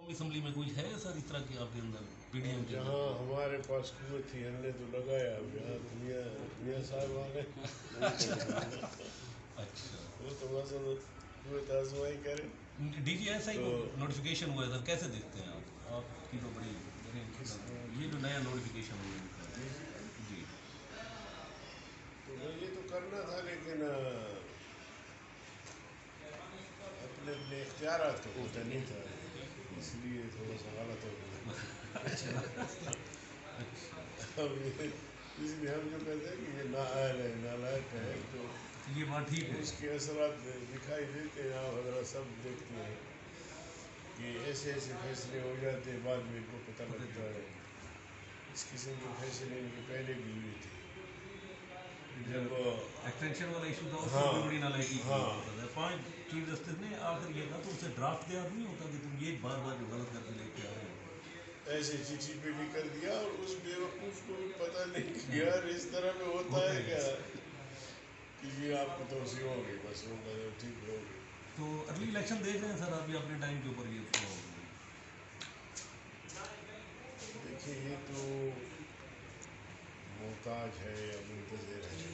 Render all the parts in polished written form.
Assembly میں کوئی ہے سر اس طرح کی آپ کے اندر پی ڈی ایم کے جہاں ہمارے پاس قوت تھی ہم نے تو لگایا، جہاں میاں صاحب آ گئے اچھا وہ تو مثلا قوت آزمائی کرے. ڈی جی ایس آئی کو نوٹیفیکیشن ہوا ہے سر، کیسے دیکھتے ہیں آپ کی تو بڑی یہ جو نیا نوٹیفیکیشن ہوا ہے جی تو یہ تو کرنا تھا لیکن اپنے اختیارات کا پتہ نہیں تھا، اس لیے تھوڑا سا غلط ہو گیا. اس لیے ہم جو کہتے ہیں کہ یہ نااہل ہے، نالائق ہے، تو یہ بات ٹھیک ہے. اس کے اثرات دکھائی دیتے ہیں. آپ حضرات سب دیکھتے ہیں کہ ایسے ایسے فیصلے ہو جاتے ہیں، بعد میں ان کو پتہ لگتا ہے. اس قسم کے فیصلے ان کے پہلے بھی ہوئے تھے جب ایکسٹینشن والا ایشو تھا، اس میں کوئی بڑی نالائکی کی. 5 چیف جسٹس نے آخر یہ کہا تو اسے ڈرافٹ تیار نہیں ہوتا کہ تم یہ بار بار جو غلط کر کے لے کے آ رہے ہو. ایسے چٹھی پہ لکھ کر دیا اور اس بیوقوف کو بھی پتہ نہیں کہ یار اس طرح میں ہوتا ہے کیا کہ یہ آپ کو توسیع ہوگی، بس وہ ٹھیک ہوگی. تو ارلی الیکشن دیکھ رہے ہیں سر ابھی اپنے ٹائم کے اوپر یہ تو دیکھیے یہ تو محتاج ہے یا منتظر ہے.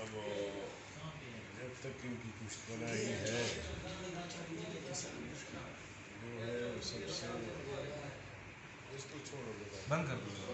اب جب تک ان کی پشت پناہی ہے جو ہے سب سے اس کو چھوڑو بند کر دو.